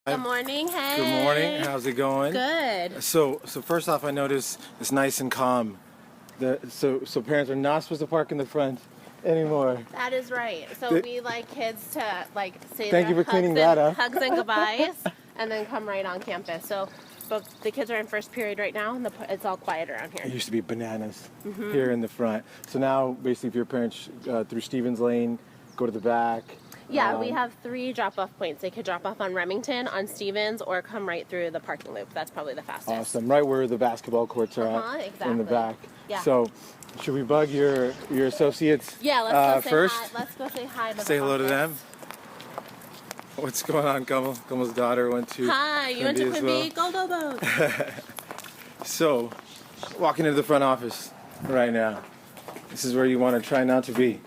Good morning. Hey. Good morning. How's it going? Good. So first off, I noticed it's nice and calm. So parents are not supposed to park in the front anymore. That is right. So we like kids to say Thank you for cleaning that up. Hugs and goodbyes, and then come right on campus. So, but the kids are in first period right now, and it's all quiet around here. It used to be bananas here in the front. So now, basically, if your parents through Stevens Lane, go to the back. Yeah, we have 3 drop-off points. They could drop off on Remington, on Stevens, or come right through the parking loop. That's probably the fastest. Awesome. Right where the basketball courts are at, exactly. in the back. Yeah. So, should we bug your associates? Yeah, let's go say first? hi. Let's go say hi to Say the hello to office. them. What's going on, Kamal? Kamal's daughter went to Hi, you went to Quimby Quimby. Go Lobos. So, walking into the front office right now. This is where you want to try not to be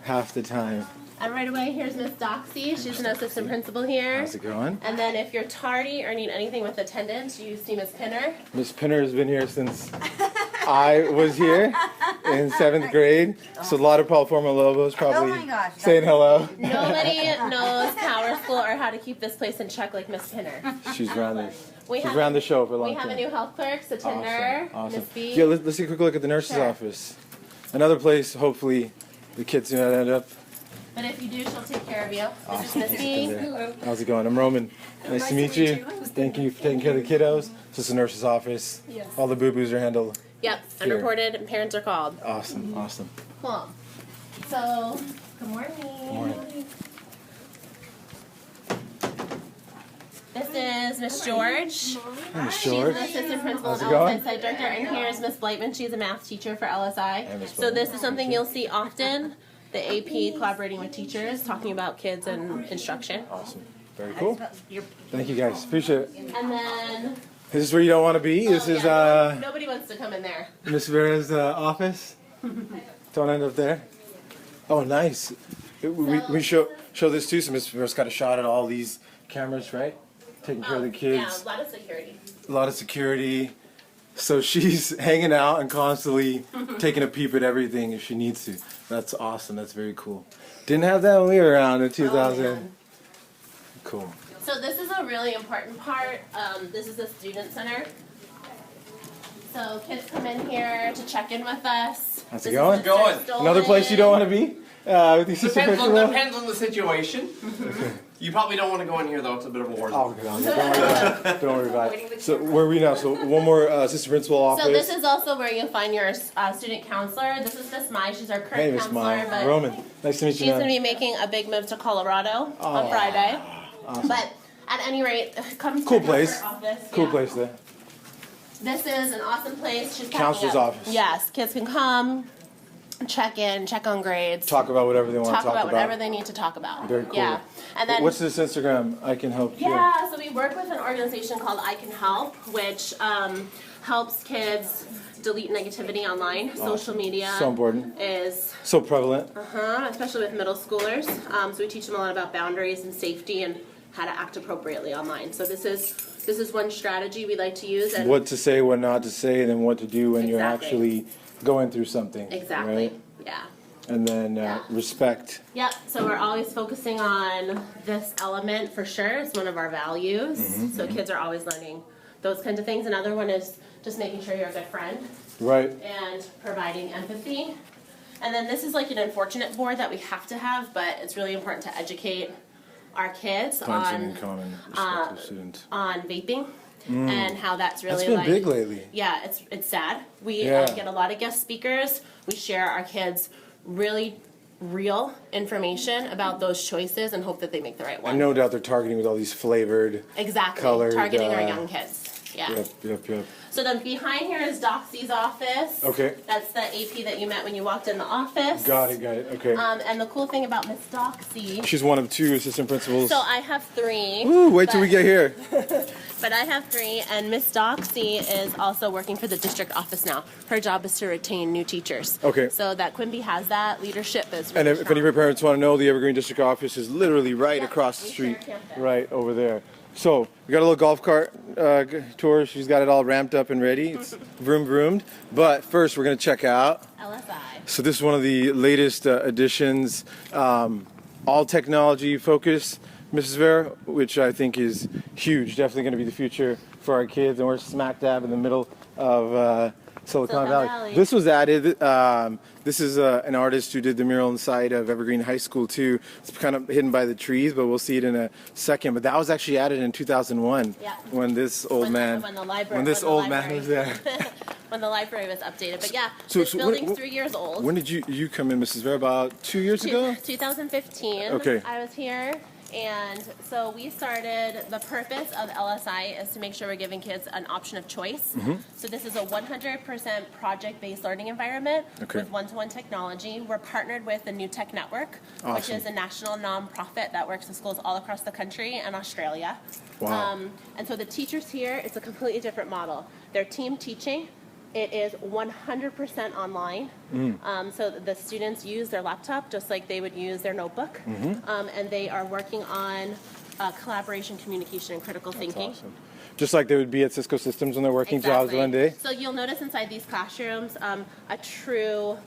half the time. And right away, here's Miss Doxy. She's an assistant principal here. How's it going? And then if you're tardy or need anything with attendance, you see Miss Pinner. Miss Pinner has been here since I was here in 7th grade. So a lot of former Lobos probably saying hello. Nobody knows Power School or how to keep this place in check like Miss Pinner. She's ran the show for a long We time. have a new health clerk, Satinder, Awesome. Miss B. Yeah, let's take a quick look at the nurse's office. Another place, hopefully, the kids do not end up. But if you do, she'll take care of you. Awesome. This is Miss B. Hello. How's it going? I'm Roman. Nice to meet you. Thank you for taking care of the kiddos. This is the nurse's office. Yes. All the boo-boos are handled. Yep, unreported, and parents are called. Awesome, awesome. Cool. So, good morning. Good morning. This is Miss George. Hi, Miss She's George. an assistant principal How's and it going? elephant site director, and here's Miss Blightman. She's a math teacher for LSI. Hey, Miss So Blightman. this is something you'll see often, the AP collaborating with teachers, talking about kids and instruction. Awesome. Very cool. Thank you guys. Appreciate it. And then, This is where you don't want to be. This is nobody wants to come in there. Miss Vera's office. Don't end up there. Oh, nice. We show this too. So Miss Vera's got a shot at all these cameras, right? Taking care of the Yeah, kids. a lot of security. A lot of security. So she's hanging out and constantly taking a peep at everything if she needs to. That's awesome. That's very cool. Didn't have that when we were around in 2000. man. Cool. So this is a really important part. This is the student center. So kids come in here to check in with us. How's it This going? is Going. Mr. Another place you don't want to be? With these assistant principals? Depends on the situation. You probably don't want to go in here though. It's a bit of a war Oh, zone. don't worry about it. Don't worry about it. So where are we now? So one more assistant principal office. So this is also where you find your student counselor. This is Miss Mai. She's our current Hey, Miss counselor, Mai. but Roman. Nice to meet she's you. going to be making a big move to Colorado on Friday. Awesome. But at any rate, come Cool check out place. her office. Cool Yeah. place there. This is an awesome place. She's packing Counselor's up. office. Yes, kids can come, check in, check on grades, Talk about whatever they want talk to talk about whatever they need to talk about. Very cool. Yeah, and then What's this Instagram? I can help you. yeah, so we work with an organization called I Can Help, which helps kids delete negativity online. Social media So important. is So prevalent. especially with middle schoolers. So we teach them a lot about boundaries and safety and how to act appropriately online. So this is one strategy we like to use. And What to say, what not to say, and then what to do when you're Exactly. actually going through something. exactly, Right? yeah. And then Yeah. respect. Yep, so we're always focusing on this element for sure. It's one of our values. So kids are always learning those kinds of things. Another one is just making sure you're a good friend Right. and providing empathy. And then this is like an unfortunate board that we have to have, but it's really important to educate our kids Planting in on common. Respect for students. vaping and how that's really That's been like big lately. yeah, it's sad. We Yeah. get a lot of guest speakers. We share our kids really real information about those choices and hope that they make the right I one. no doubt they're targeting with all these flavored. Exactly. colored, Targeting our young kids. Yeah. Yep. So then behind here is Doxy's office. Okay. That's the AP that you met when you walked in the office. Got it. Okay. And the cool thing about Miss Doxy, She's one of 2 assistant principals. so I have 3. Ooh, wait till we get here. But I have 3, and Miss Doxy is also working for the district office now. Her job is to retain new teachers. Okay. So that Quimby has that leadership is really And if strong. any of your parents want to know, the Evergreen District office is literally right Yeah, across the we street, share campus. right over there. So we got a little golf cart tour. She's got it all ramped up and ready. It's vroomed. But first, we're going to check out. LSI. So this is one of the latest additions, all technology focused. Mrs. Vera, which I think is huge, definitely going to be the future for our kids, and we're smack dab in the middle of Silicon Valley. This was added. This is an artist who did the mural inside of Evergreen High School too. It's kind of hidden by the trees, but we'll see it in a second. But that was actually added in 2001 when this old man was there. When the library was updated. But yeah, so this building's 3 years old. When did you come in, Mrs. Vera? About 2 years ago? 2015. Okay. I was here. And so we started, the purpose of LSI is to make sure we're giving kids an option of choice. So this is a 100% project-based learning environment with one-to-one technology. We're partnered with the New Tech Network, which is a national nonprofit that works with schools all across the country and Australia. Wow. And so the teachers here, it's a completely different model. They're team teaching. It is 100% online. So the students use their laptop just like they would use their notebook. And they are working on collaboration, communication, and critical thinking. Awesome. Just like they would be at Cisco Systems when they're working jobs one day. So you'll notice inside these classrooms a true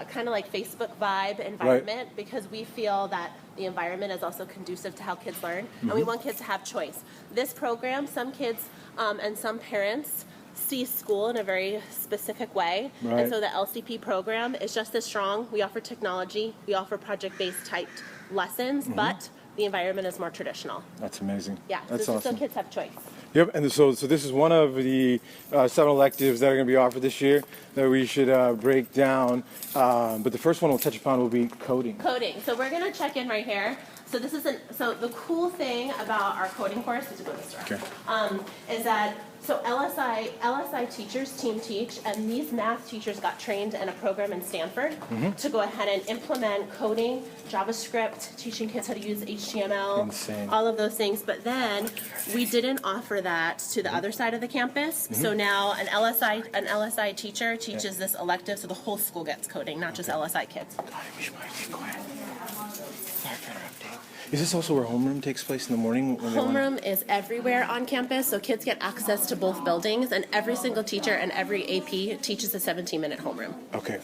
kind of like Facebook vibe environment because we feel that the environment is also conducive to how kids learn. And we want kids to have choice. This program, some kids and some parents see school in a very specific way. And so the LCP program is just as strong. We offer technology, we offer project-based typed lessons, but the environment is more traditional. That's amazing. Yeah, that's so awesome. So kids have choice. Yep, and so this is one of the 7 electives that are going to be offered this year that we should break down. But the first one we'll touch upon will be coding. Coding. So we're going to check in right here. So this is so the cool thing about our coding course is to go this direction. Is that so LSI teachers team teach, and these math teachers got trained in a program in Stanford to go ahead and implement coding, JavaScript, teaching kids how to use HTML, all of those things. But then we didn't offer that to the other side of the campus. So now an LSI teacher teaches this elective, so the whole school gets coding, not just LSI kids. Is this also where homeroom takes place in the morning? Homeroom is everywhere on campus, so kids get access to both buildings, and every single teacher and every AP teaches a 17-minute homeroom. Okay.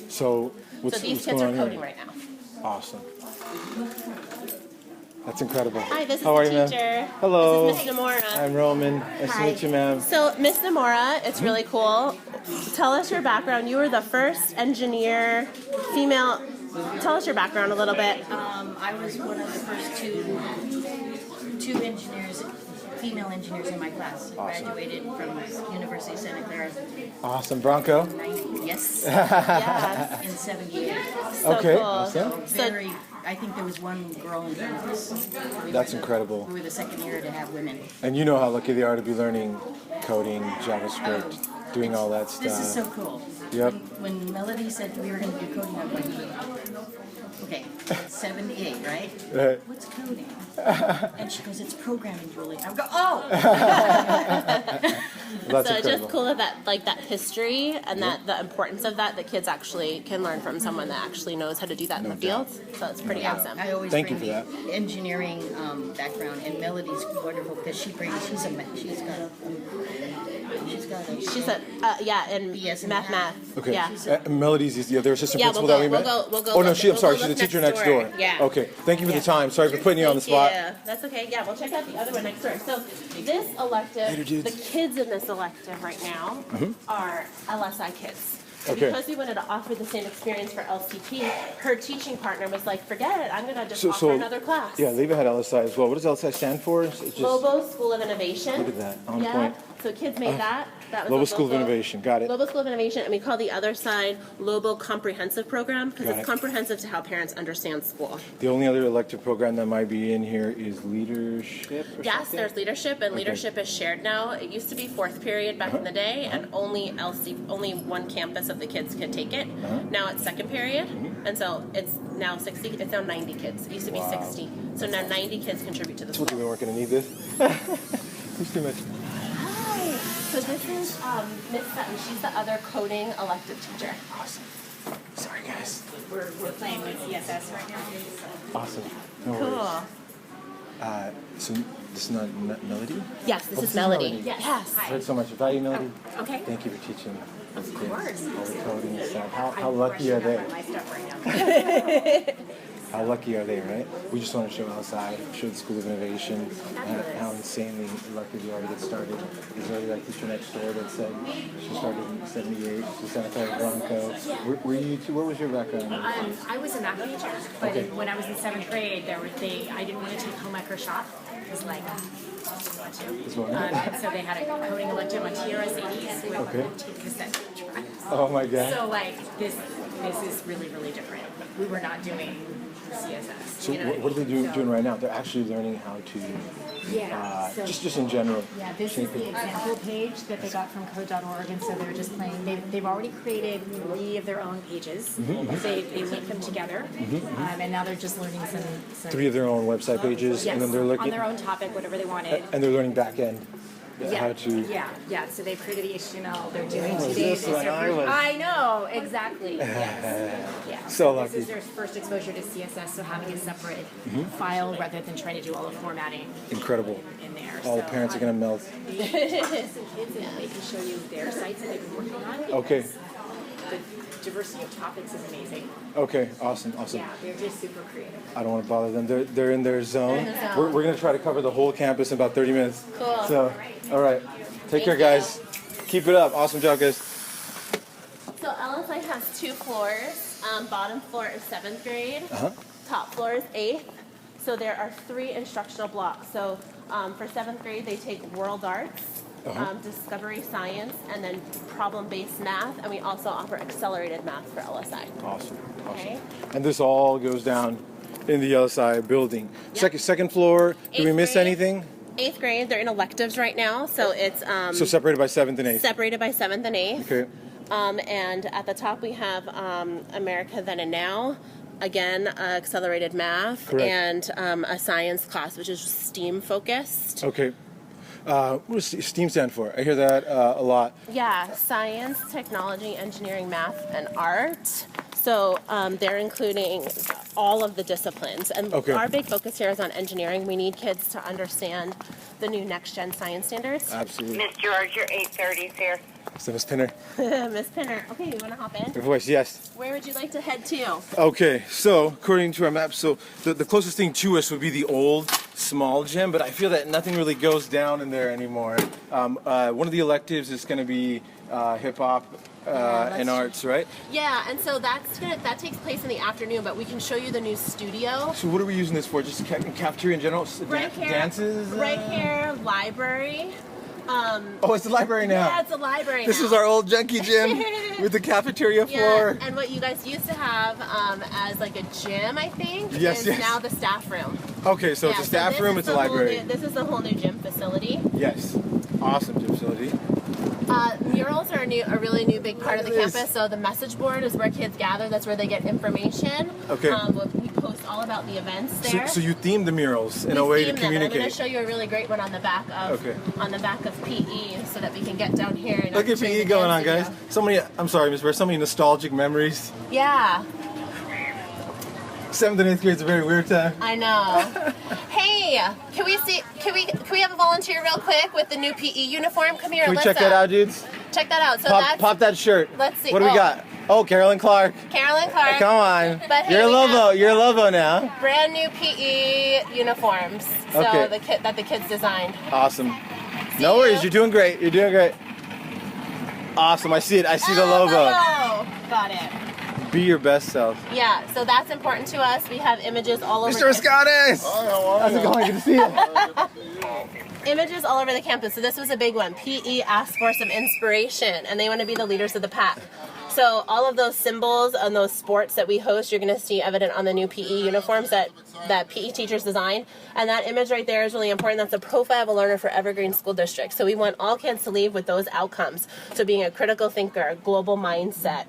So these kids are coding right now. Awesome. That's incredible. Hi, this is How are the you, teacher. Ma'am? Hello. This is Miss Namora. I'm Roman. Nice to meet you, ma'am. So, Miss Namora, it's really cool. Tell us your background. You were the first engineer, female. Tell us your background a little bit. I was one of the first two engineers, female engineers in my class. Awesome. Graduated from University of Santa Clara. Awesome. Bronco? Yes. Yes. In 78. So Okay. cool. Awesome. I think there was one girl in front of us. That's incredible. We were the second year to have women. And you know how lucky they are to be learning coding, JavaScript, doing all that stuff. This is so cool. Yep. When Melody said we were going to do coding, I'm like, okay, 78, right? What's coding? And she goes, it's programming, Julie. I go, oh! That's So incredible. just cool that that history and that the importance of that kids actually can learn from someone that actually knows how to do that in the field. So it's pretty awesome. I always Thank you bring for the that. engineering background, and Melody's wonderful because she's in BS in math. Okay. Yeah. Melody's is the other assistant Yeah, principal we'll that we go- met? we'll go Oh, no, look- I'm we'll sorry. go She's the look teacher next next door. door. Yeah. Okay. Thank you for the time. Sorry for putting you on the spot. Yeah, that's okay. Yeah, we'll check out the other one next door. So this elective, Later, dudes. the kids in this elective right now are LSI kids. So Okay. because we wanted to offer the same experience for LCP, her teaching partner was like, forget it, I'm going to just offer another class. Yeah, they've had LSI as well. What does LSI stand for? It's just Lobo School of Innovation. Look at that, on yeah. point. So kids made that. That was Lobo what School of Innovation. Got it. Lobo School of Innovation, and we call the other side Lobo Comprehensive Program because Got it's it. comprehensive to how parents understand school. The only other elective program that might be in here is leadership or Yes, something? there's leadership, and leadership is shared now. It used to be fourth period back in the day, and only one campus of the kids could take it. Now it's second period, and so it's now 60. It's now 90 kids. It used to be 60, so now 90 kids contribute to the Told you school. we weren't going to need this. Who's too much? Hi. So this is Miss Sutton. She's the other coding elective teacher. Awesome. Sorry, guys. We're playing with CSS right now. Awesome. No Cool. worries. So this is not Melody? Yes, this Oh, is Melody. Yes. Yes. I've heard so much about you, Melody. Okay. Thank you for teaching the kids course. all the coding and stuff. How lucky are they? My stuff right now. How lucky are they, right? We just want to show outside, show the School of Innovation, how insanely lucky they are to get started. There's already like teacher next door that said she started in '78. She's Santa Clara Bronco. Where was your background? I was a math major, but when I was in 7th grade, I didn't want to take home ec or shop. It was like, I didn't want to. So they had a coding elective on TRS-80s with tape cassette tracks. Oh my God. So like this is really, really different. We were not doing CSS. So what are they doing right now? They're actually learning how to, just in general. Yeah, this is the example page that they got from code.org, and so they're just playing. They've already created 3 of their own pages. They link them together, and now they're just learning some 3 of their own website pages, yes, and then they're looking on their own topic, whatever they wanted. and they're learning back end. How to. Yeah. So they've created the HTML. They're doing today's. I know exactly. Yes. Yeah. So lucky. This is their first exposure to CSS, so having a separate file rather than trying to do all the formatting. Incredible. In there. All the parents are gonna melt. Some kids and they can show you their sites that they've been working on. Okay. The diversity of topics is amazing. Okay. Awesome. Yeah, they're just super creative. I don't want to bother them. They're in their zone. We're going to try to cover the whole campus in about 30 minutes. Cool. So, all right. Take care, guys. Keep it up. Awesome job, guys. So LSI has 2 floors. Bottom floor is 7th grade. Top floor is 8th. So there are 3 instructional blocks. So for 7th grade, they take world arts, discovery science, and then problem-based math. And we also offer accelerated math for LSI. Awesome. Okay. And this all goes down in the LSI building. Yep. Second floor. Do we 8th miss grade. anything? 8th grade, they're in electives right now. So it's So separated by 7th and 8th. separated by 7th and 8th. Okay. And at the top we have America Then and Now. Again, accelerated math. Correct. And a science class, which is STEAM focused. Okay. What does STEAM stand for? I hear that a lot. Yeah, science, technology, engineering, math, and art. So they're including all of the disciplines. And our big focus here is on engineering. We need kids to understand the new next-gen science standards. Absolutely. Miss George, your 8:30's here. So Miss Pinner. Miss Pinner, okay, you want to hop in? Your voice, yes. Where would you like to head to? Okay, so according to our map, so the closest thing to us would be the old small gym, but I feel that nothing really goes down in there anymore. One of the electives is going to be hip hop and arts, right? Yeah, and so that takes place in the afternoon, but we can show you the new studio. So what are we using this for? Just cafeteria in general? Right here, Dances? right here, library. Oh, it's a library now. Yeah, it's a library This now. is our old junkie gym with the cafeteria floor. And what you guys used to have as like a gym, I think, Yes, is now the staff room. Okay, so it's a staff room, it's a library. This is the whole new gym facility. Yes, awesome gym facility. Murals are a really new big part of the campus. So the message board is where kids gather. That's where they get information. Okay. We post all about the events there. So you themed the murals in a way to communicate. I'm going to show you a really great one on the back of PE, so that we can get down here. And Look at show you PE the going on, dance guys. I'm sorry, Miss Bear, so many nostalgic memories. video. Yeah, 7th and 8th grade is a very weird time. I know. Hey, can we have a volunteer real quick with the new PE uniform? Come here, Can we check that out, dudes? Check that out. So Pop that shirt. Let's see. What do we got? Oh, Carolyn Clark. Carolyn Clark. Come on. But hey, You're we Lobo. have You're Lobo now. brand new PE uniforms. So Okay. that the kids designed. Awesome. No worries. You're doing great. You're doing great. Awesome. I see it. I see the Lobo. Lobo. Got it. Be your best self. Yeah, so that's important to us. We have images all over. Mr. Escanes! How's it going? Good to see you. Images all over the campus. So this was a big one. PE asked for some inspiration, and they want to be the leaders of the pack. So all of those symbols and those sports that we host, you're going to see evident on the new PE uniforms that PE teachers designed. And that image right there is really important. That's a profile of a learner for Evergreen School District. So we want all kids to leave with those outcomes. So being a critical thinker, a global mindset,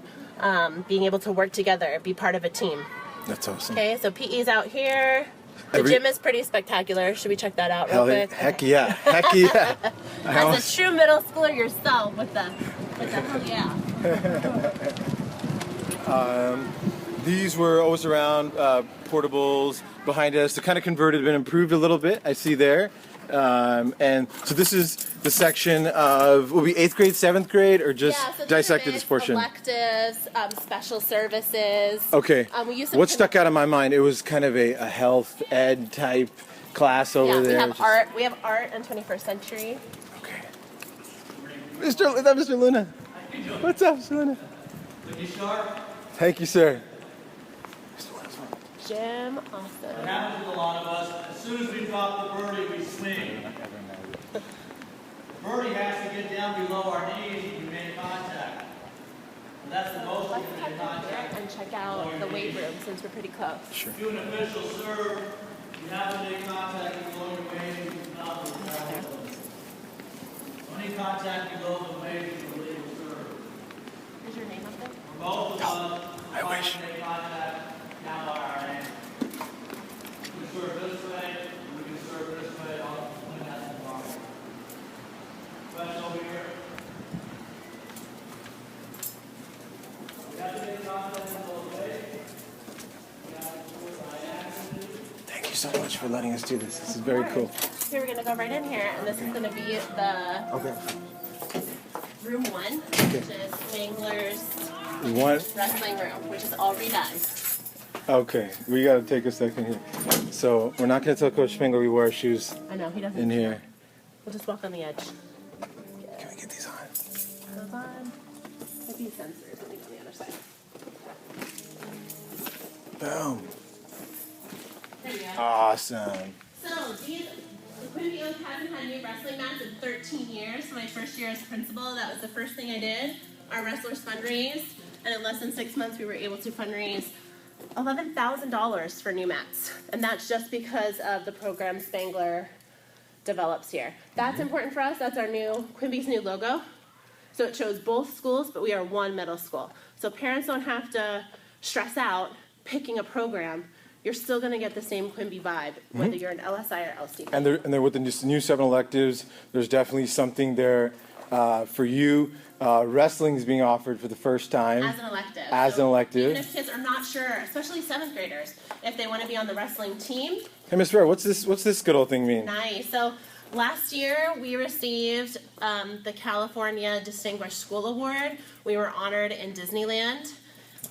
being able to work together, be part of a team. That's awesome. Okay, so PE's out here. The gym is pretty spectacular. Should we check that out real quick? Heck yeah. Heck yeah. As a true middle schooler yourself with the hell yeah. These were always around portables behind us. They're kind of converted, been improved a little bit, I see there. And so this is the section of, will be 8th grade, 7th grade, or just Yeah, so these dissected are this mixed portion? electives, special services. Okay. We use some What stuck out in my mind, it was kind of a health ed type class over Yeah, there. we have which is- art. We have art and 21st century. Okay. Is that Mr. Luna? What's up, Mr. Luna? Thank you, sir. Jim, awesome. Happens with a lot of us. As soon as we drop the birdie, we swing. Birdie has to get down below our knees and we make contact. And that's the most Let's we cut make through contact. and check out the weight room since we're pretty close. Sure. Do an official serve. You have to make contact below your waist and not with the elbow. Any contact below the waist is a legal serve. Is your name up there? For most of us, I trying wish. to make contact down by our ankle. We can serve this way, we can serve this way, I'll point that to the bottom. Press over here. We have to make contact in both ways. We have to do it by accident. Thank you so much for letting us do this. This is very cool. Here we're gonna go right in here, and this is gonna be the Okay. room 1, which is Spangler's One. wrestling room, which is all redone. Okay, we gotta take a second here. So we're not gonna tell Coach Spangler we wear our shoes I know he doesn't. in here. We'll just walk on the edge. Can we get these on? Hold on. Maybe sensors will be on the other side. Boom. There we go. Awesome. So the Quimby Oak hasn't had new wrestling mats in 13 years. So my first year as principal, that was the first thing I did. Our wrestlers fundraised, and in less than 6 months, we were able to fundraise $11,000 for new mats, and that's just because of the program Spangler develops here. That's important for us. That's our Quimby's new logo. So it shows both schools, but we are one middle school. So parents don't have to stress out picking a program. You're still going to get the same Quimby vibe, whether you're an LSI or LCP. And they're with the new 7 electives. There's definitely something there for you. Wrestling is being offered for the first time. As an elective. As an elective. Even if kids are not sure, especially 7th graders, if they want to be on the wrestling team, Hey, Mr. Rowe, what's this good old thing mean? nice. So last year we received the California Distinguished School Award. We were honored in Disneyland,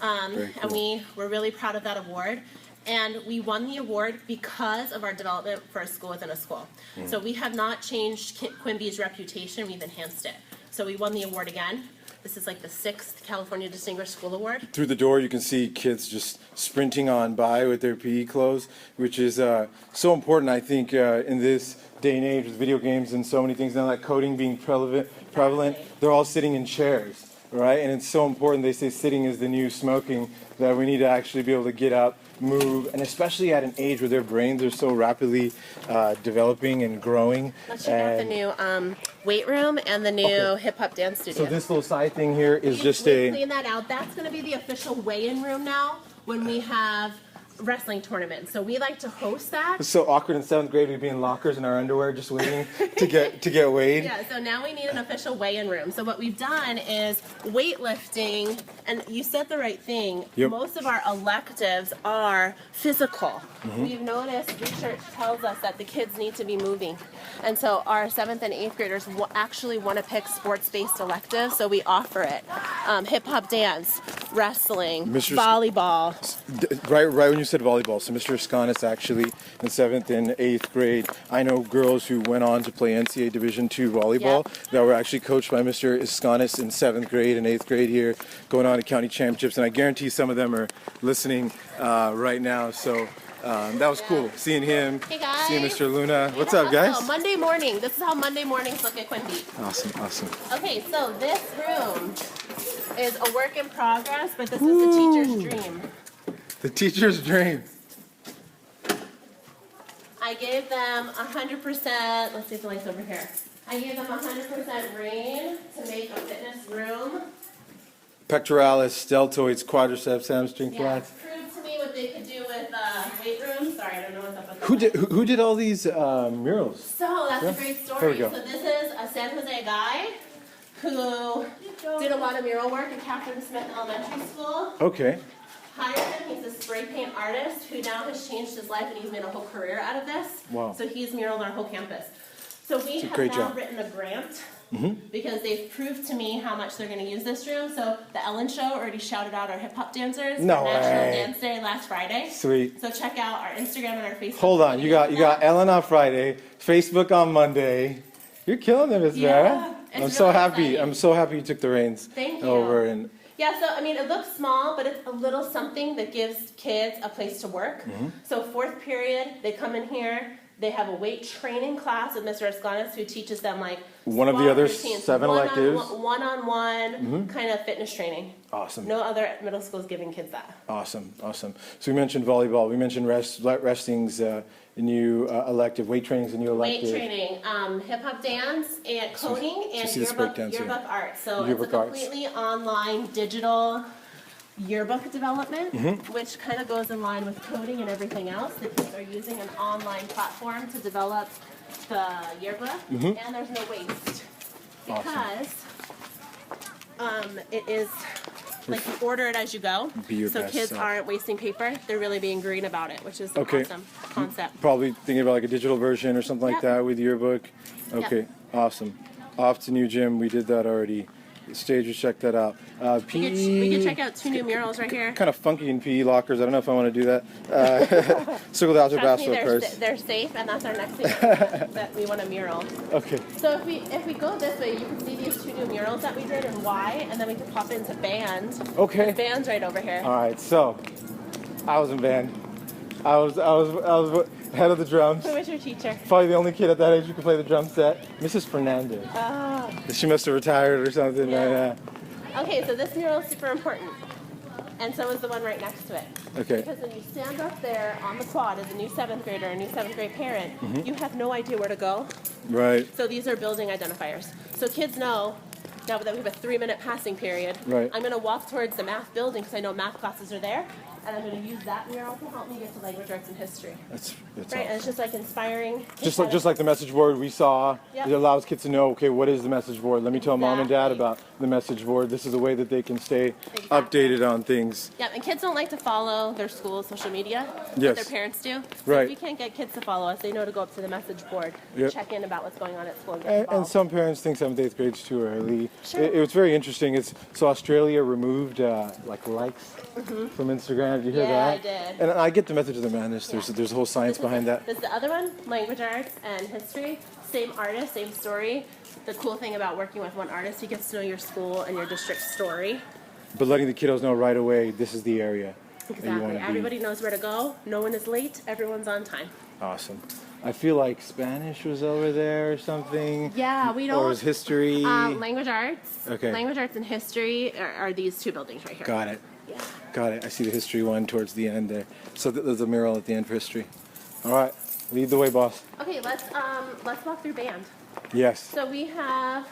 Very and cool. we were really proud of that award. And we won the award because of our development for a school within a school. So we have not changed Quimby's reputation, we've enhanced it. So we won the award again. This is like the 6th California Distinguished School Award. Through the door, you can see kids just sprinting on by with their PE clothes, which is so important, I think, in this day and age with video games and so many things now, like coding being prevalent. They're all sitting in chairs, right? And it's so important. They say sitting is the new smoking, that we need to actually be able to get up, move, and especially at an age where their brains are so rapidly developing and growing. Let's check out the new weight room and the new hip hop dance studio. So this little side thing here is just we a... clean that out. That's going to be the official weigh-in room now when we have wrestling tournaments. So we like to host that. It's so awkward in 7th grade, we'd be in lockers in our underwear just waiting to get weighed. Yeah, so now we need an official weigh-in room. So what we've done is weightlifting, and you said the right thing. Yep. Most of our electives are physical. We've noticed research tells us that the kids need to be moving. And so our 7th and 8th graders actually want to pick sports-based electives, so we offer it. Hip-hop dance, wrestling, volleyball. Right when you said volleyball, so Mr. Escanis actually in 7th and 8th grade, I know girls who went on to play NCAA Division II volleyball that were actually coached by Mr. Escanis in 7th grade and 8th grade here, going on to county championships, and I guarantee some of them are listening right now, so that was cool, seeing him, Hey guys. seeing Mr. Luna. What's up, guys? Oh, Monday morning. This is how Monday mornings look at Quimby. Awesome. Okay, so this room is a work in progress, but this is the teacher's dream. The teacher's dream. I gave them 100%, let's see if the light's over here. I gave them 100% rain to make a fitness room. Pectoralis, deltoids, quadriceps, hamstring Yeah, flats. proved to me what they could do with weight rooms. Sorry, I don't know what's up with that. Who did all these murals? So that's Yeah. a great Here story. we go. So this is a San Jose guy who did a lot of mural work at Catherine Smith Elementary School. Okay. Hired him. He's a spray paint artist who now has changed his life and he's made a whole career out of this. Wow. So he's muraled our whole campus. So we have great now job. written a grant because they've proved to me how much they're going to use this room. So the Ellen Show already shouted out our hip hop dancers No for National way. Dance Day last Friday. Sweet. So check out our Instagram and our Facebook. Hold on, you got Ellen on Friday, Facebook on Monday. You're killing it, Miss Vera. it's I'm so really happy. exciting. I'm so happy you took the reins Thank you. over and. Yeah, so I mean, it looks small, but it's a little something that gives kids a place to work. So fourth period, they come in here. They have a weight training class with Mr. Escanes, who teaches them like One of the squat other routines, 7 electives. one-on-one kind of fitness training. Awesome. No other middle school is giving kids that. Awesome. So we mentioned volleyball. We mentioned wrestling's a new elective. Weight training's a new elective. Weight training, hip hop dance, and coding, and see this breakdown, too. yearbook art. So Yearbook it's a arts. completely online digital yearbook development, which kind of goes in line with coding and everything else. The kids are using an online platform to develop the yearbook, and there's no waste because it is like you order it as you go. Be your so best kids self. aren't wasting paper; they're really being green about it, which is an Okay. awesome concept. Probably thinking about like a digital version or something like Yep. that with yearbook. Okay, awesome. Off to new gym. We did that already. Stagers, check that out. We could check out 2 new murals right here. Kind of funky in PE lockers. I don't know if I want to do that. Circle the Outdoor Trust me, Bachelor first. they're safe, and that's our next thing that we want a mural. Okay. So if we go this way, you can see these 2 new murals that we did and why, and then we can pop into band. Okay. There's band's right over here. All right. So, I was in band. I was head of the drums. Who was your teacher? Probably the only kid at that age who could play the drum set. Mrs. Fernandez. Oh. She must have retired or something. Yeah. Okay, so this mural is super important, and so is the one right next to it. Okay. Because when you stand up there on the quad as a new 7th grader, a new 7th grade parent, you have no idea where to go. Right. So these are building identifiers. So kids know, now that we have a 3-minute passing period, Right. I'm going to walk towards the math building because I know math classes are there, and I'm going to use that mural to help me get to language arts and history. That's Right, and awesome. it's just like inspiring. Just like the message board we saw, Yep. it allows kids to know, okay, what is the message board? Let me tell mom and dad Exactly. about the message board. This is a way that they can stay Exactly. updated on things. Yeah, and kids don't like to follow their school's social media, Yes. but their parents do. So Right. if you can't get kids to follow us, they know to go up to the message board, Yep. check in about what's going on at school, and get And involved. some parents think 7th, 8th grade's too early. Sure. It was very interesting. So Australia removed likes from Instagram. Did you hear Yeah, that? I did. And I get the message of the madness. There's a whole science behind that. This is the other one, language arts and history. Same artist, same story. The cool thing about working with one artist, he gets to know your school and your district story. But letting the kiddos know right away, this is the area that you Exactly. want to be. Everybody knows where to go. No one is late. Everyone's on time. Awesome. I feel like Spanish was over there or something. Yeah, we Or don't. was history? Language arts. Okay. Language arts and history are these 2 buildings right here. Got it. Yeah. Got it. I see the history one towards the end there. So there's a mural at the end for history. All right. Lead the way, boss. Okay, let's walk through band. Yes. So we have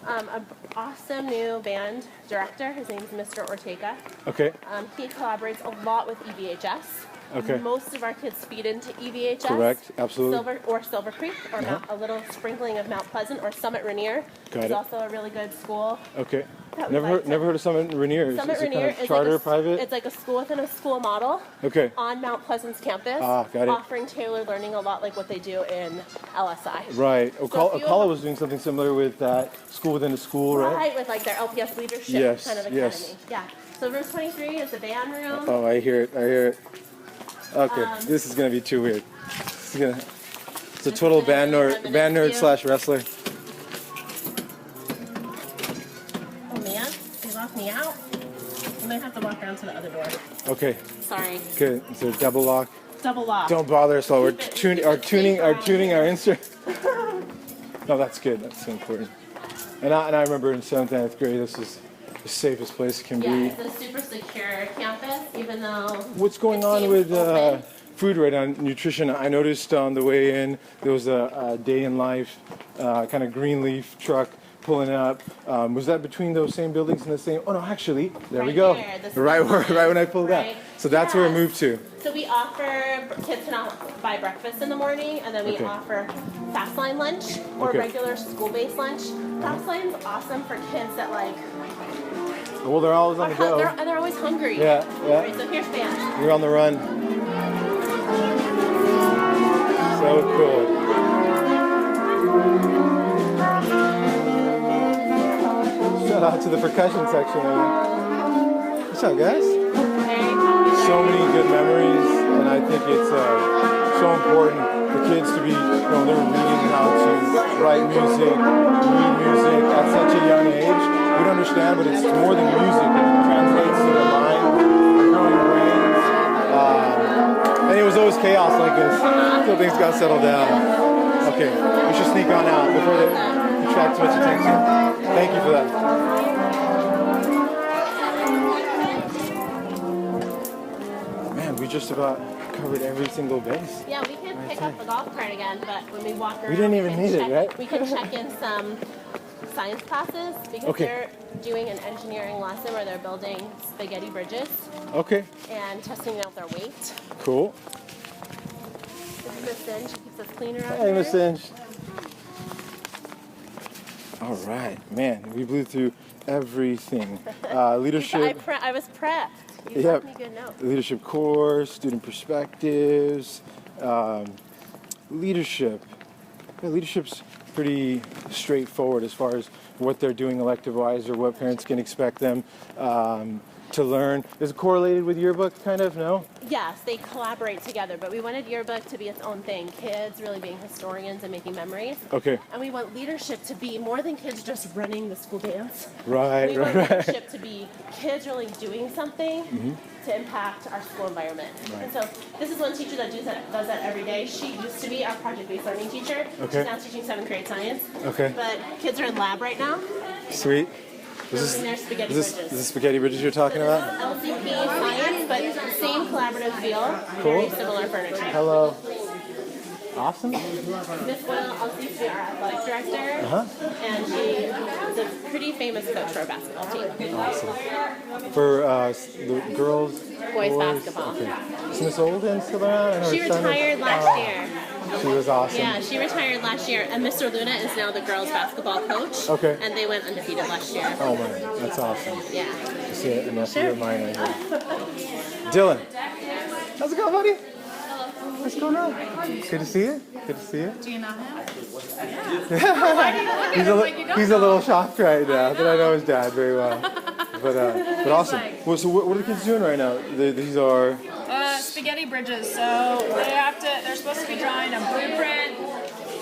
an awesome new band director. His name is Mr. Ortega. Okay. He collaborates a lot with EVHS. Okay. Most of our kids feed into EVHS. Correct. Absolutely. Silver Creek, or a little sprinkling of Mount Pleasant, or Summit Rainier. Got is it. also a really good school. Okay. That we Never like to- heard of Summit Rainier. Summit is it Rainier kind of is charter, like private? It's like a school within a school model. Okay. On Mount Pleasant's campus. Got it. Offering tailored learning a lot like what they do in LSI. Right. So if you- Ocala was doing something similar with that school within a school, right? Right, with like their LPS leadership Yes, kind of academy. yes. Yeah. So room 23 is the band room. Oh, I hear it. Okay, this is gonna be too weird. It's a total band nerd slash wrestler. Oh man, you locked me out. You might have to walk down to the other door. Okay, Sorry. good. Is there a double lock? Double lock. Don't bother us while we're Keep it- tuning keep it our safe instrument. No, that's good. That's so important. And I remember in 7th and 8th grade, this is the safest place it can Yeah, be. it's a super secure campus, even though. What's going it on seems with open. food right now, nutrition? I noticed on the way in there was a day in life kind of green leaf truck pulling up. Was that between those same buildings in the same? Oh no, actually, there we Right go. there, this Right is where, nice. right when I pulled Right. up. So that's where it Yeah. moved to. So we offer, kids can buy breakfast in the morning, and then we Okay. offer fast line lunch or Okay. regular school-based lunch. Fast line's awesome for kids that like Well, they're always on the go. they're always hungry. Yeah, yeah. Right, so here's band. You're on the run. So cool. Shout out to the percussion section there. What's up, guys? So many good memories, and I think it's so important for kids to be, they're reading how to write music, read music at such a young age. We don't understand, but it's more than music. It translates to their mind, their growing brains. And it was always chaos like this until things got settled down. Okay, we should sneak on out before they attract too much attention. Thank you for that. Man, we just about covered every single base. Yeah, we can pick up the golf cart again, but when we walk around, We didn't even need it, right? We can check in some science classes because they're doing an engineering lesson where they're building spaghetti bridges Okay, and testing out their weight. cool. This is Miss Sin. She keeps us clean around Hey, here. Miss Inch. All right, man, we blew through everything. Leadership. I was prepped. You Yep. left me good notes. Leadership course, student perspectives, leadership. Yeah, leadership's pretty straightforward as far as what they're doing elective-wise or what parents can expect them to learn. Is it correlated with yearbook, kind of? No? Yes, they collaborate together, but we wanted yearbook to be its own thing. Kids really being historians and making memories. Okay. And we want leadership to be more than kids just running the school dance. Right, We want right. leadership to be kids really doing something to impact our school environment. And so this is one teacher that does that every day. She used to be our project-based learning teacher. Okay. She's now teaching 7th grade science. Okay. But kids are in lab right now. Sweet. Building their spaghetti Is bridges. this spaghetti bridges you're talking about? LCP science, but same collaborative feel. Cool. Very similar furniture. Hello. Awesome. Miss Will also used to be our athletic director, and she is a pretty famous coach for our basketball team. Awesome. For the girls? Boys basketball. Okay. Is Miss Olden still around? I know She her son is- retired last year. She was awesome. Yeah, she retired last year, and Mr. Luna is now the girls basketball coach. Okay. And they went undefeated last year. Oh man, that's awesome. Yeah. You see it, a nephew of mine right here. Dylan. How's it going, buddy? What's going on? Good to see you. Good to see you. Do you know him? He's a little shocked right now that I know his dad very well. But awesome. Well, so what are the kids doing right now? These are Spaghetti bridges. So they're supposed to be drawing a blueprint,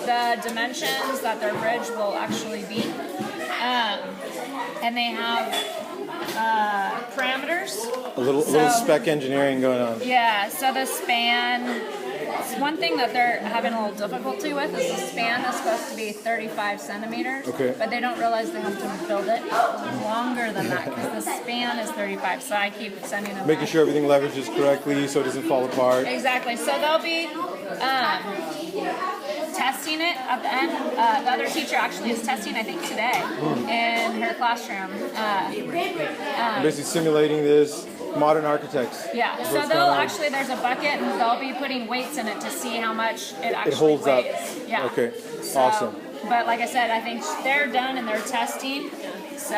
the dimensions that their bridge will actually be. And they have parameters. a little spec engineering going on. Yeah, so the span, one thing that they're having a little difficulty with is the span is supposed to be 35 centimeters. Okay. But they don't realize they have to build it longer than that because the span is 35. So I keep sending them Making back. sure everything leverages correctly so it doesn't fall apart. Exactly. So they'll be testing it at the end. The other teacher actually is testing, I think, today in her classroom. Basically simulating this modern architects. Yeah. What's So going they'll on. actually, there's a bucket and they'll be putting weights in it to see how much it actually holds up. weighs. Yeah. Okay. So, Awesome. But like I said, I think they're done and they're testing. So,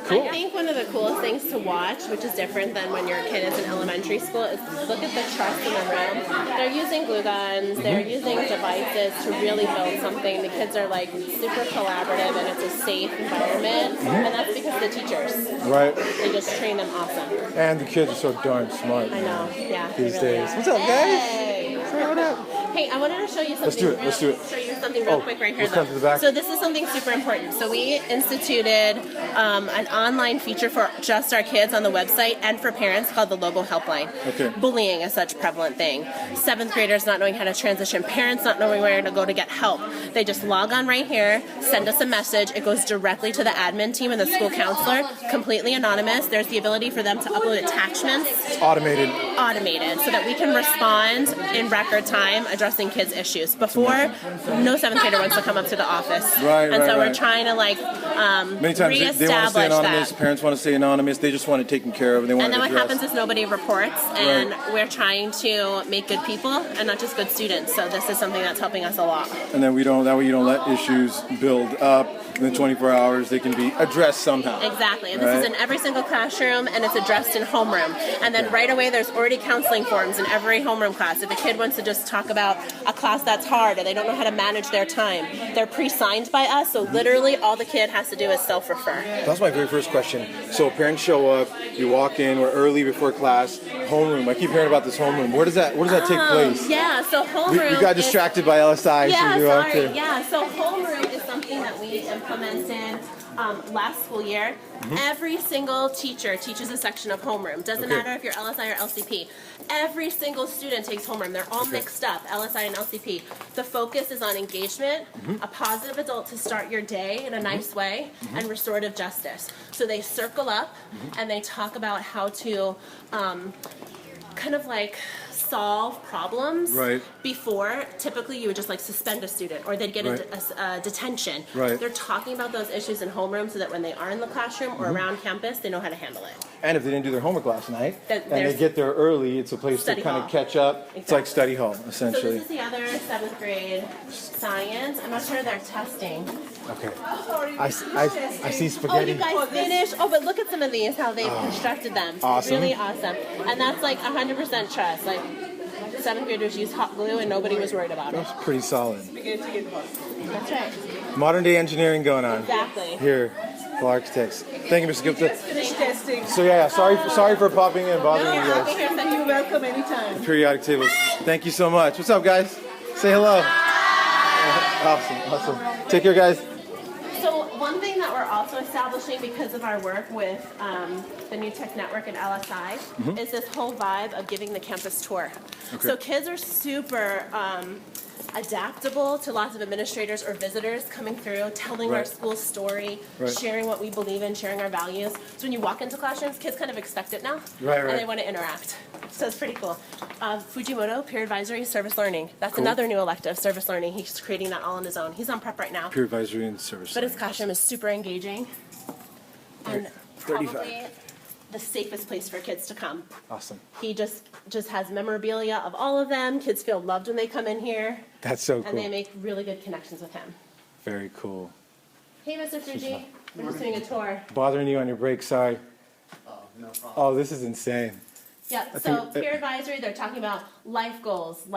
Cool. I think one of the coolest things to watch, which is different than when your kid is in elementary school, is look at the trust in the room. They're using glue guns, they're using devices to really build something. The kids are like super collaborative and it's a safe environment. And that's because the teachers, Right. they just train them awesome. And the kids are so darn smart. I know, yeah. they These really days. are. What's up, guys? Hey. Say what up. Hey, I wanted to show you something. Let's do it, let's do it. Show you something real quick right here. let's come to the back. So this is something super important. So we instituted an online feature for just our kids on the website and for parents called the Lobo Helpline. Okay. Bullying is such a prevalent thing. 7th graders not knowing how to transition, parents not knowing where to go to get help. They just log on right here, send us a message. It goes directly to the admin team and the school counselor, completely anonymous. There's the ability for them to upload attachments. It's automated. Automated so that we can respond in record time addressing kids' issues. Before, no 7th grader wants to come up to the office. Right, and so right. we're trying to like Many times they want to stay anonymous, that. parents want to stay anonymous, they just want it taken care of and they want And then it what addressed. happens is nobody reports, and we're trying to make good people and not just good students. So this is something that's helping us a lot. And then that way you don't let issues build up. In the 24 hours, they can be addressed somehow. Exactly. And this is in every single classroom, and it's addressed in homeroom. And then right away, there's already counseling forums in every homeroom class. If a kid wants to just talk about a class that's hard, or they don't know how to manage manage their time. They're pre-signed by us, so literally all the kid has to do is self-refer. That's my very first question. So parents show up, you walk in, we're early before class, homeroom. I keep hearing about this homeroom. Where does that take place? Yeah, so homeroom. We got distracted by LSI. Yeah, so we walked sorry. in. Yeah, so homeroom is something that we implemented last school year. Every single teacher teaches a section of homeroom. Doesn't matter if you're LSI or LCP. Every single student takes homeroom. They're all mixed up, LSI and LCP. The focus is on engagement, a positive adult to start your day in a nice way, and restorative justice. So they circle up and they talk about how to kind of like solve problems before. Typically you would just like suspend a student or they'd get a detention. They're talking about those issues in homeroom so that when they are in the classroom or around campus, they know how to handle it. And if they didn't do their homework last night, and they there's get there early, it's a place to kind of catch up. It's like study hall, So essentially. this is the other 7th grade science. I'm not sure they're testing. Okay. I see Oh, spaghetti. you guys finished? Oh, but look at some of these, how they've constructed them. Awesome. Really awesome. And that's like 100% trust. Like 7th graders used hot glue and nobody was worried about it. That's pretty solid. That's right. Modern day engineering going on Exactly. here. For architects. Thank you, Mr. Gupta. Finished testing. So yeah, sorry for popping in and bothering you guys. You're welcome anytime. Periodic tables. Thank you so much. What's up, guys? Say hello. Awesome. Take care, guys. So one thing that we're also establishing because of our work with the New Tech Network and LSI is this whole vibe of giving the campus tour. So kids are super adaptable to lots of administrators or visitors coming through, telling our school story, sharing what we believe in, sharing our values. So when you walk into classrooms, kids kind of expect it now, and they want to interact. So it's pretty cool. Fujimoto, peer advisory, service learning. That's another new elective, service learning. He's creating that all on his own. He's on prep right now. Peer advisory and service. But his classroom is super engaging and probably the safest place for kids to come. Awesome. He just has memorabilia of all of them. Kids feel loved when they come in here. That's so cool. And they make really good connections with him. Very cool. Hey, Mr. Fuji. We're just doing a tour. Bothering you on your break, sorry. Oh, no problem. Oh, this is insane. Yep, so peer advisory, they're talking about life goals,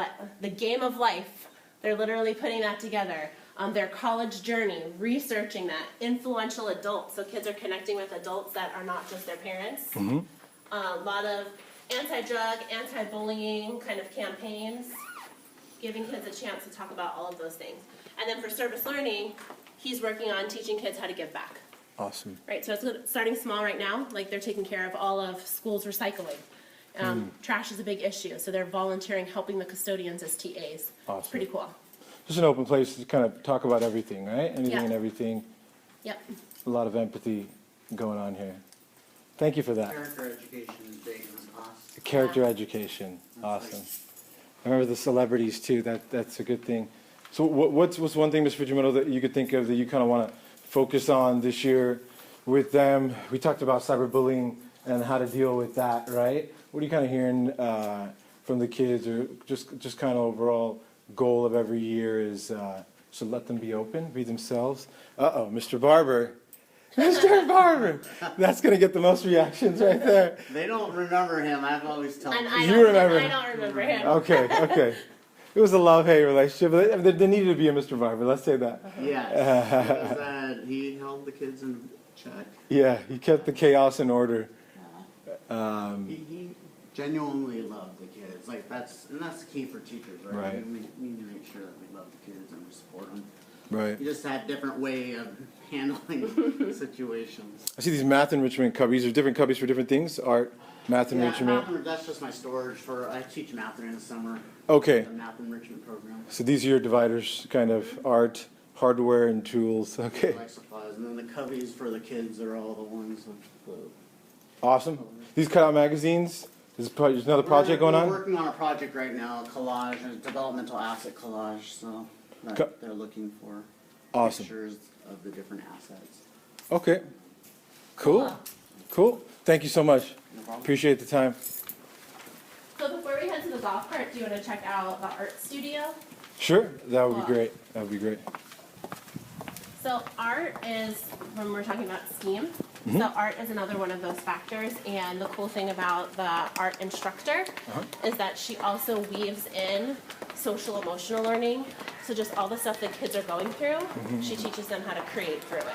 the game of life. They're literally putting that together. Their college journey, researching that. Influential adults, so kids are connecting with adults that are not just their parents. A lot of anti-drug, anti-bullying kind of campaigns, giving kids a chance to talk about all of those things. And then for service learning, he's working on teaching kids how to give back. Awesome. Right, so it's starting small right now, like they're taking care of all of schools' recycling. Trash is a big issue, so they're volunteering, helping the custodians as TAs. Awesome. Pretty cool. Just an open place to kind of talk about everything, right? Anything Yeah. and everything. Yep. A lot of empathy going on here. Thank you for that. Character education is big in this class. Character education. Awesome. I remember the celebrities too. That's a good thing. So what's one thing, Ms. Fujimoto, that you could think of that you kind of want to focus on this year with them? We talked about cyberbullying and how to deal with that, right? What are you kind of hearing from the kids, or just kind of overall goal of every year is to let them be open, be themselves? Uh-oh, Mr. Barber. Mr. Barber! That's going to get the most reactions right there. They don't remember him. I've always told them. I You remember. don't remember him. Okay. It was a love-hate relationship. There needed to be a Mr. Barber, let's say that. Yes. He held the kids in check. Yeah, he kept the chaos in order. He genuinely loved the kids. Like that's the key for teachers, right? Right. We need to make sure that we love the kids and we support them. Right. You just have different way of handling situations. I see these math enrichment cubbies. There's different cubbies for different things. Art, math enrichment. That's just my storage for. I teach math during the summer. Okay. The math enrichment program. So these are your dividers, kind of art, hardware, and tools. Okay. Like supplies, and then the cubbies for the kids are all the ones with the. Awesome. These cutout magazines. There's another project going on? We're working on a project right now, a collage, a developmental asset collage, so that they're looking for Awesome. pictures of the different assets. Okay. Cool. Thank you so much. No problem. Appreciate the time. So before we head to the golf cart, do you want to check out the art studio? Sure. That would be great. So art is, when we're talking about STEAM, so art is another one of those factors, and the cool thing about the art instructor is that she also weaves in social emotional learning, So just all the stuff that kids are going through, she teaches them how to create through it.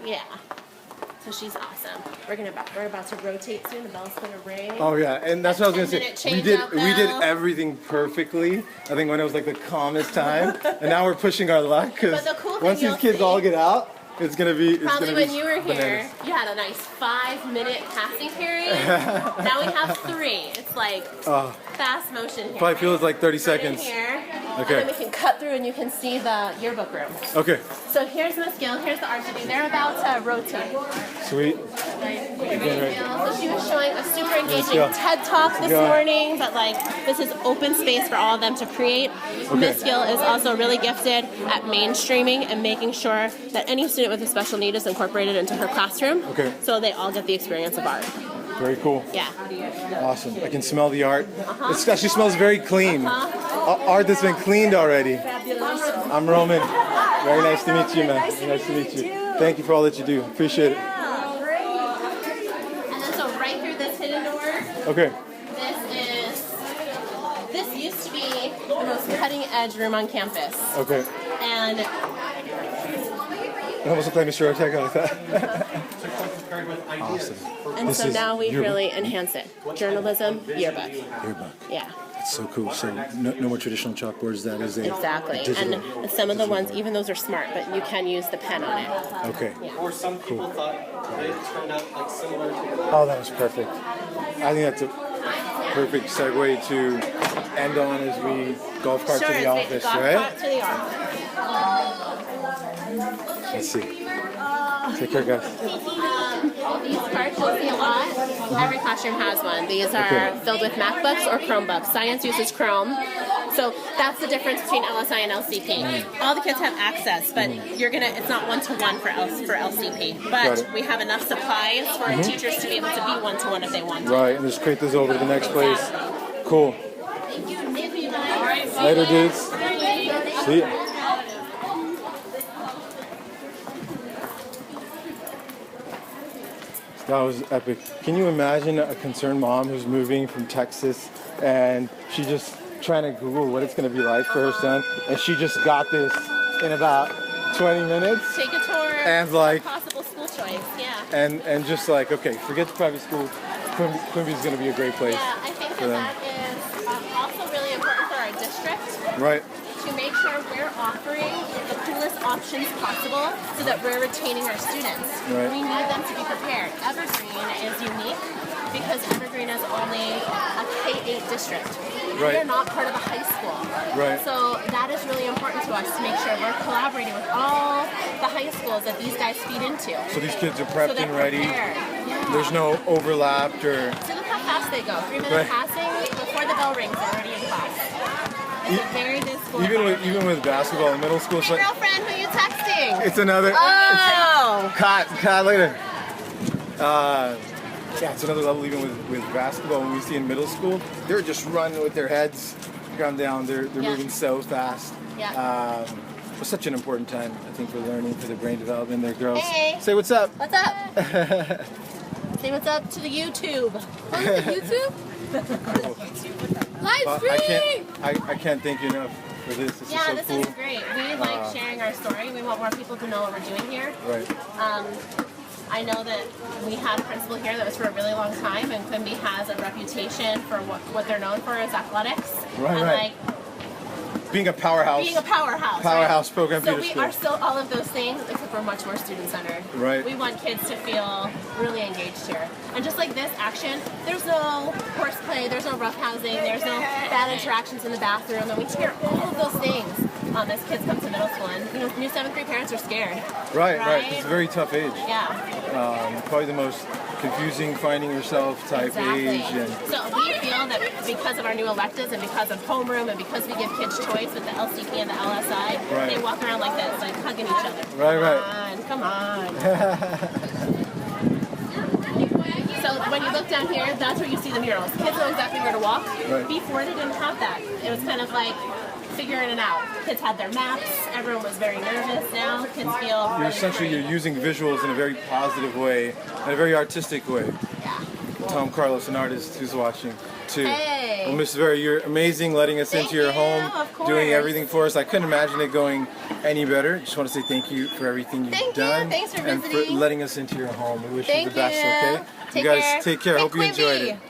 Yeah. So she's awesome. We're about to rotate soon. The bell's gonna ring. Oh yeah, and that's what I was gonna say. We did bell. everything perfectly. I think when it was like the calmest time, and now we're pushing our luck because But the cool thing once these you'll kids see- all get out, it's gonna be Probably when you were here, bananas. you had a nice 5-minute passing period. Now we have 3. It's like fast motion here. Probably feels like 30 Right in seconds. here. Okay. And then we can cut through and you can see the yearbook room. Okay, So here's Miss Gill, here's the RTD. They're about to rotate. sweet. So she was showing a super engaging Gill. TED Talk this Gill. morning, but like this is open space for all of them to create. Miss Gill is also really gifted at mainstreaming and making sure that any student with a special need is incorporated into her classroom. Okay. So they all get the experience of art. Very cool. Yeah. Awesome. I can smell the art. It actually smells very clean. Art that's been cleaned already. I'm Roman. Very nice to meet you, man. Very nice to meet you. Thank you for all that you do. Appreciate it. And then so right through this hidden door, Okay. this used to be the most cutting edge room on campus. Okay. And It almost looked like Mr. Ortega like that. Awesome. And This so is now we've yearbook. really enhanced it. Journalism, yearbook. Yearbook. Yeah, That's so cool. So no more traditional chalkboards. That is a exactly. digital. And some of the ones, even those are smart, but you can use the pen on it. Okay. Or some people thought they turned out like similar to Oh, that was perfect. I think that's a perfect segue to end on as we golf cart to the office, golf right? cart to the office. Let's see. Take care, guys. These carts you'll see a lot. Every classroom has one. These are Okay. filled with MacBooks or Chromebooks. Science uses Chrome. So that's the difference between LSI and LCP. All the kids have access, but it's not one-to-one for LCP. Got But it. we have enough supplies for our teachers to be able to be one-to-one if they want to. Right, and just crate those over to the next place. Cool. Later, dudes. See ya. That was epic. Can you imagine a concerned mom who's moving from Texas and she's just trying to Google what it's going to be like for her son, and she just got this in about 20 minutes? Take a tour. And like, Possible school choice. Yeah. and just like, okay, forget the private school. Quimby's going to be a great place. Yeah, I think for them. that is also really important for our district. Right. To make sure we're offering the coolest options possible so that we're retaining our students. Right. We need them to be prepared. Evergreen is unique because Evergreen is only a K-8 district. Right. We're not part of a high school. Right. So that is really important to us to make sure we're collaborating with all the high schools that these guys feed into. So these kids are So prepped they're and ready. prepared. Yeah. There's no overlap or... So look how fast they go. 3 minutes Right. passing before the bell rings, they're already in class. It's a very good school. Even with basketball in middle school, it's Hey, like, girlfriend, who you texting? it's another... Oh! Cut later. Yeah, it's another level even with basketball. When we see in middle school, they're just running with their heads gone down. They're moving so fast. Yeah. It's such an important time, I think, for learning, for their brain development. Their girls. Hey. Say what's up. What's up? Say what's up to the YouTube. Oh, the YouTube? Live stream! I can't thank you enough for this. This Yeah, is so this cool. is great. We like sharing our story. We want more people to know what we're doing here. Right. I know that we had a principal here that was for a really long time, and Quimby has a reputation for what they're known for is athletics. Right, and right. like Being a powerhouse. being a powerhouse. Powerhouse right? program So theater we school. are still all of those things, except we're much more student-centered. Right. We want kids to feel really engaged here. And just like this action, there's no horseplay, there's no roughhousing, there's no bad interactions in the bathroom, and we hear all of those things as kids come to middle school. And you know, new 7th grade parents are scared. Right. It's a very tough age. Yeah. Probably the most confusing finding yourself type Exactly. age. And So we feel that because of our new electives and because of homeroom and because we give kids choice with the LCP and the LSI, Right. they walk around like this, like hugging each other. Right. Come on. So when you look down here, that's where you see the murals. Kids know exactly where to walk. Right. Before they didn't have that. It was kind of like figuring it out. Kids had their maps. Everyone was very nervous. Now kids feel you're really essentially free. you're using visuals in a very positive way, in a very artistic way. Yeah. Tom Carlos, an artist who's watching too. Hey. Yay. Well, Miss Vera, you're amazing, letting us Thank into your you, home, of course. doing everything for us. I couldn't imagine it going any better. Just want to say thank you for everything you've Thank you. done. Thanks for and for visiting. letting us into your home. We wish you Take the best, care. okay? Take you guys care. take care. Hey, Hope you enjoyed Quimby. it.